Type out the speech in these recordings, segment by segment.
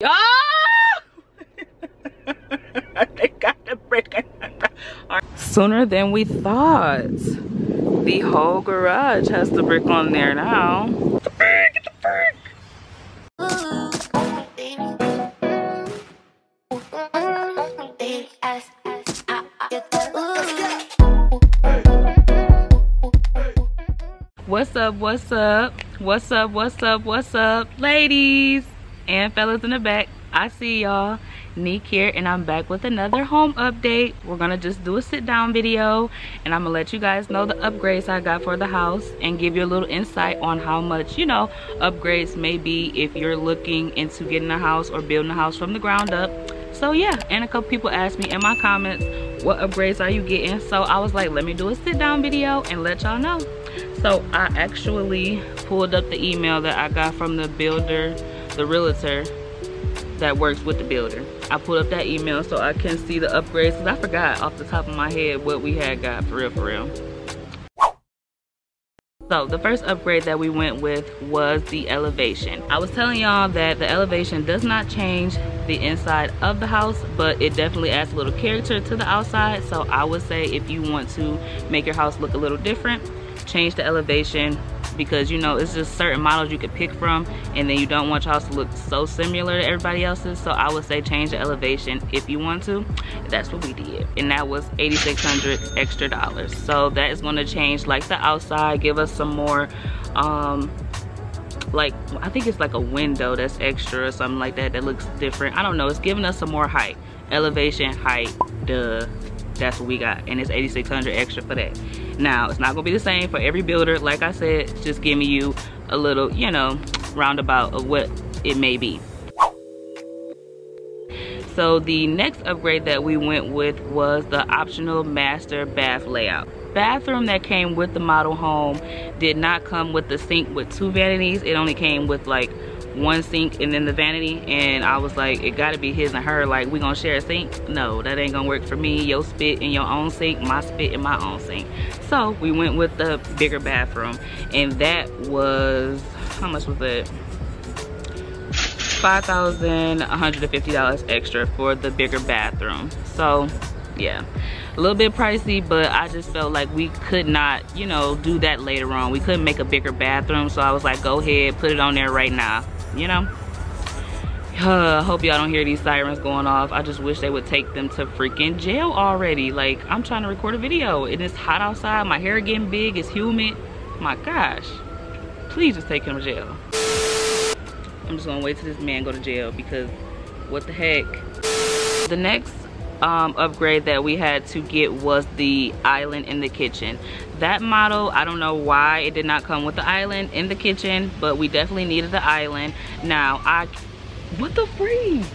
Ah! They got the brick. Sooner than we thought. The whole garage has the brick on there now. The brick, get the brick. What's up, what's up? What's up, what's up, what's up? Ladies and fellas in the back, I see y'all. Neek here, and I'm back with another home update. We're gonna just do a sit down video, and I'm gonna let you guys know the upgrades I got for the house and give you a little insight on how much, you know, upgrades may be if you're looking into getting a house or building a house from the ground up. So yeah, and a couple people asked me in my comments, what upgrades are you getting? So I was like, let me do a sit down video and let y'all know. So I actually pulled up the email that I got from the builder, the realtor that works with the builder. I pulled up that email so I can see the upgrades, because I forgot off the top of my head what we had got for real. So the first upgrade that we went with was the elevation. I was telling y'all that the elevation does not change the inside of the house, but it definitely adds a little character to the outside. So I would say if you want to make your house look a little different, change the elevation, because you know it's just certain models you could pick from, and then you don't want your house to look so similar to everybody else's. So I would say change the elevation if you want to. That's what we did, and that was $8,600 extra dollars. So that is going to change like the outside, give us some more like I think it's like a window that's extra or something like that that looks different. I don't know, it's giving us some more height, elevation, height, duh. That's what we got, and it's $8,600 extra for that. Now it's not gonna be the same for every builder. Like I said, it's just giving you a little, you know, roundabout of what it may be. So the next upgrade that we went with was the optional master bath layout. Bathroom that came with the model home did not come with the sink with 2 vanities. It only came with like 1 sink and then the vanity, and I was like, it gotta be his and her, like we gonna share a sink? No, that ain't gonna work for me. Your spit in your own sink, my spit in my own sink. So we went with the bigger bathroom, and that was, how much was that? $5,150 extra for the bigger bathroom. So yeah, a little bit pricey, but I just felt like we could not, you know, do that later on. We couldn't make a bigger bathroom, so I was like, go ahead, put it on there right now, you know. Hope y'all don't hear these sirens going off. I just wish they would take them to freaking jail already. Like, I'm trying to record a video and it's hot outside, my hair getting big, it's humid. My gosh, please just take him to jail. I'm just gonna wait till this man go to jail, because what the heck. The next upgrade that we had to get was the island in the kitchen. That model, I don't know why it did not come with the island in the kitchen, but we definitely needed the island. Now what the freak?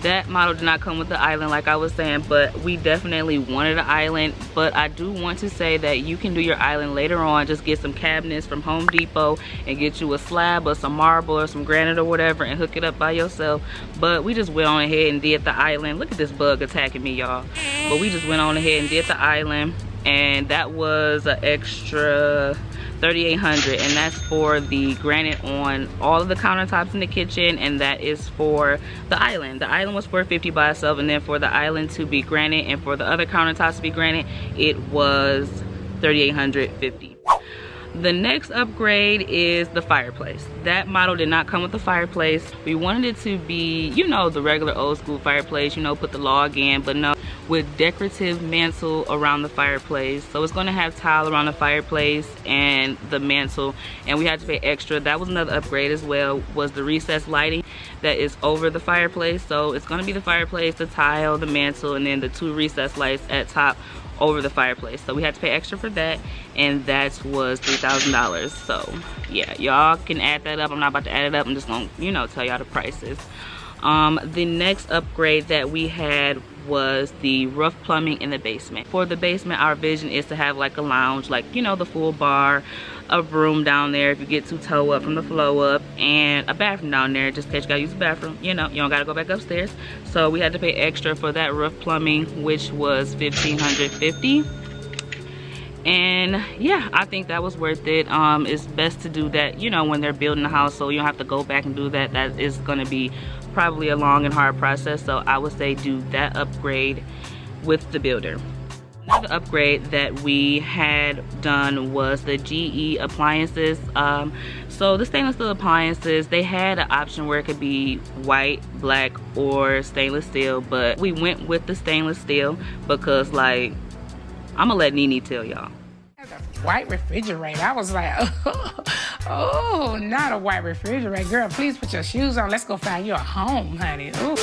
That model did not come with the island, like I was saying, but we definitely wanted an island. But I do want to say that you can do your island later on. Just get some cabinets from Home Depot and get you a slab or some marble or some granite or whatever and hook it up by yourself. But we just went on ahead and did the island. Look at this bug attacking me, y'all. But we just went on ahead and did the island, and that was an extra $3,800, and that's for the granite on all of the countertops in the kitchen, and that is for the island. The island was $450 by itself, and then for the island to be granite and for the other countertops to be granite, it was $3,850. The next upgrade is the fireplace. That model did not come with the fireplace. We wanted it to be, you know, the regular old school fireplace, you know, put the log in, but no, with decorative mantle around the fireplace. So it's gonna have tile around the fireplace and the mantle, and we had to pay extra. That was another upgrade as well, was the recessed lighting that is over the fireplace. So it's gonna be the fireplace, the tile, the mantle, and then the 2 recessed lights at top over the fireplace. So we had to pay extra for that, and that was $3,000. So yeah, y'all can add that up. I'm not about to add it up, I'm just gonna, you know, tell y'all the prices. The next upgrade that we had was the rough plumbing in the basement. For the basement, our vision is to have like a lounge, like, you know, the full bar, a room down there if you get to toe up from the flow up, and a bathroom down there just in case you gotta use the bathroom. You know, you don't gotta go back upstairs. So we had to pay extra for that rough plumbing, which was $1,550. And yeah, I think that was worth it. It's best to do that, you know, when they're building the house, so you don't have to go back and do that. That is going to be probably a long and hard process, so I would say do that upgrade with the builder. Another upgrade that we had done was the GE appliances. So the stainless steel appliances, they had an option where it could be white, black, or stainless steel, but we went with the stainless steel because, like, I'm gonna let Nene tell y'all. White refrigerator. I was like, oh, not a white refrigerator. Girl, please put your shoes on. Let's go find you a home, honey. Ooh.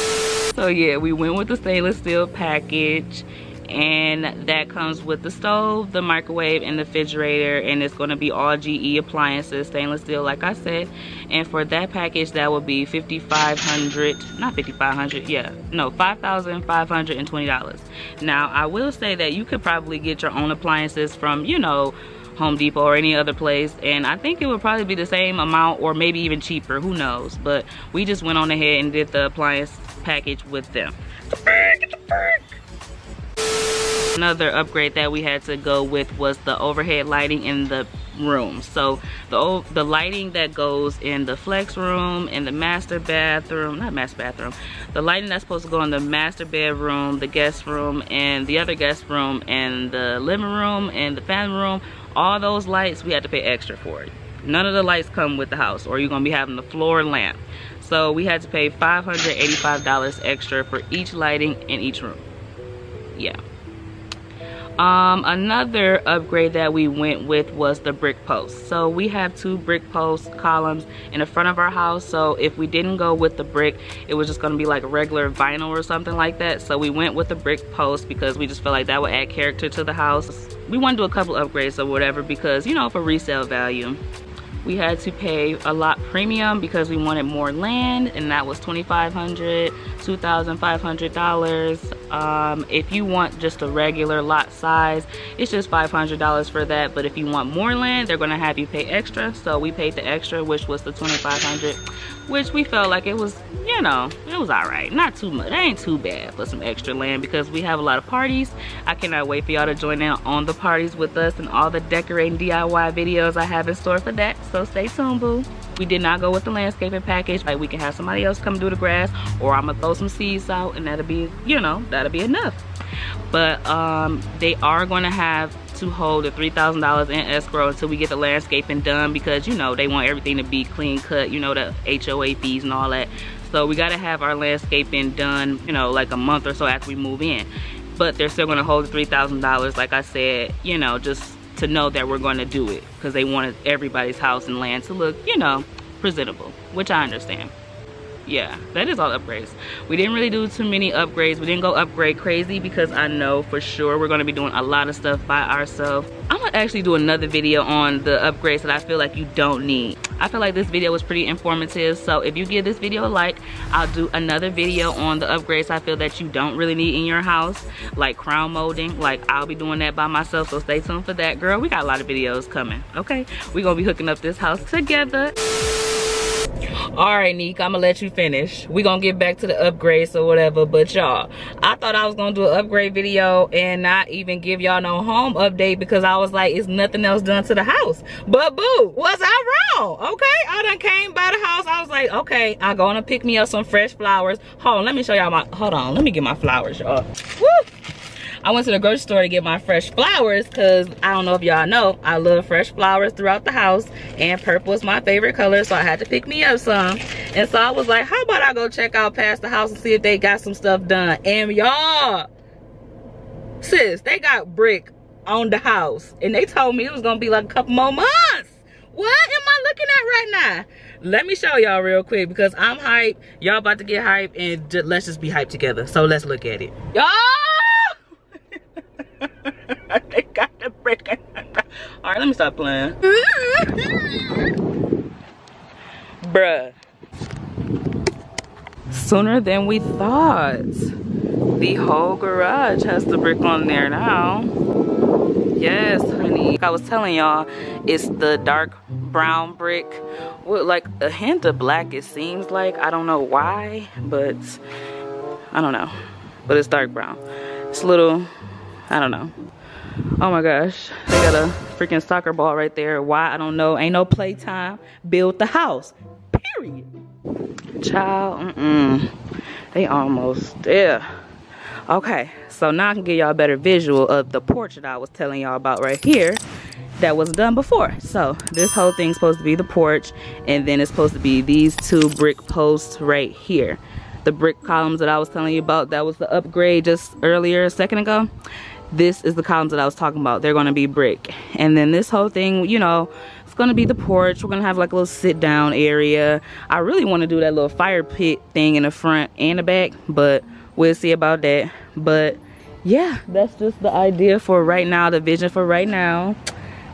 So yeah, we went with the stainless steel package, and that comes with the stove, the microwave, and the refrigerator, and it's going to be all GE appliances, stainless steel, like I said. And for that package, that will be $5,520. Now I will say that you could probably get your own appliances from, you know, Home Depot or any other place, and I think it would probably be the same amount or maybe even cheaper, who knows. But we just went on ahead and did the appliance package with them. Another upgrade that we had to go with was the overhead lighting in the room. So the lighting that goes in the flex room and the master bathroom, not master bathroom, the lighting that's supposed to go in the master bedroom, the guest room, and the other guest room, and the living room and the family room, all those lights we had to pay extra for it. None of the lights come with the house, or you're gonna be having the floor lamp. So we had to pay $585 extra for each lighting in each room. Yeah. Another upgrade that we went with was the brick posts. So we have 2 brick post columns in the front of our house. So if we didn't go with the brick, it was just gonna be like a regular vinyl or something like that. So we went with the brick post because we just felt like that would add character to the house. We want to do a couple upgrades or whatever because, you know, for resale value. We had to pay a lot premium because we wanted more land, and that was $2,500, $2,500. If you want just a regular lot size, it's just $500 for that. But if you want more land, they're gonna have you pay extra. So we paid the extra, which was the $2,500, which we felt like it was, you know, it was all right. Not too much. It ain't too bad for some extra land because we have a lot of parties. I cannot wait for y'all to join in on the parties with us and all the decorating DIY videos I have in store for that. So stay tuned, boo. We did not go with the landscaping package. Like, we can have somebody else come do the grass, or I'm gonna throw some seeds out, and that'll be, you know, that'll be enough. But they are gonna have to hold the $3,000 in escrow until we get the landscaping done because, you know, they want everything to be clean cut, you know, the HOA fees and all that. So we gotta have our landscaping done, you know, like a month or so after we move in. But they're still gonna hold the $3,000, like I said, you know, just to know that we're gonna do it because they wanted everybody's house and land to look, you know, presentable, which I understand. Yeah, that is all upgrades. We didn't really do too many upgrades. We didn't go upgrade crazy because I know for sure we're gonna be doing a lot of stuff by ourselves. I'm gonna actually do another video on the upgrades that I feel like you don't need. I feel like this video was pretty informative, so if you give this video a like, I'll do another video on the upgrades I feel that you don't really need in your house, like crown molding. Like, I'll be doing that by myself, so stay tuned for that, girl. We got a lot of videos coming, okay? We're gonna be hooking up this house together. All right, Neek, I'm gonna let you finish. We gonna get back to the upgrades or whatever, but y'all, I thought I was gonna do an upgrade video and not even give y'all no home update because I was like, it's nothing else done to the house. But boo, was I wrong? Okay, I done came by the house. I was like, okay, I'm gonna pick me up some fresh flowers. Hold on, let me show y'all my, hold on, let me get my flowers, y'all. Woo! I went to the grocery store to get my fresh flowers because I don't know if y'all know, I love fresh flowers throughout the house, and purple is my favorite color, so I had to pick me up some. And so I was like, how about I go check out past the house and see if they got some stuff done. And y'all, sis, they got brick on the house, and they told me it was gonna be like a couple more months. What am I looking at right now? Let me show y'all real quick because I'm hyped. Y'all about to get hyped, and let's just be hyped together. So let's look at it. Y'all! They got the brick. All right, let me stop playing. Bruh. Sooner than we thought. The whole garage has the brick on there now. Yes, honey. Like I was telling y'all, it's the dark brown brick with like a hint of black, it seems like. I don't know why, but I don't know. But it's dark brown. It's a little, I don't know. Oh my gosh, they got a freaking soccer ball right there. Why? I don't know. Ain't no playtime. Build the house. Period. Child, they almost there. Okay, so now I can give y'all a better visual of the porch that I was telling y'all about right here that was done before. So this whole thing's supposed to be the porch, and then it's supposed to be these 2 brick posts right here. The brick columns that I was telling you about, that was the upgrade just earlier a second ago. This is the columns that I was talking about. They're gonna be brick. And then this whole thing, you know, it's gonna be the porch. We're gonna have like a little sit down area. I really wanna do that little fire pit thing in the front and the back, but we'll see about that. But yeah, that's just the idea for right now. The vision for right now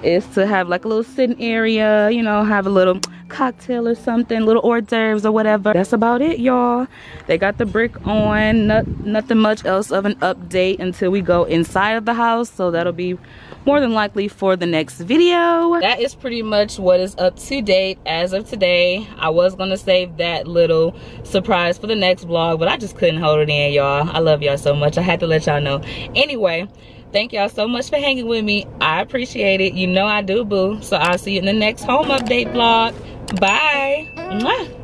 is to have like a little sitting area, you know, have a little cocktail or something, little hors d'oeuvres or whatever. That's about it, y'all. They got the brick on, nothing much else of an update until we go inside of the house, so that'll be more than likely for the next video. That is pretty much what is up to date as of today. I was gonna save that little surprise for the next vlog, but I just couldn't hold it in, y'all. I love y'all so much. I had to let y'all know. Anyway, thank y'all so much for hanging with me. I appreciate it. You know I do, boo. So I'll see you in the next home update vlog. Bye. Mwah.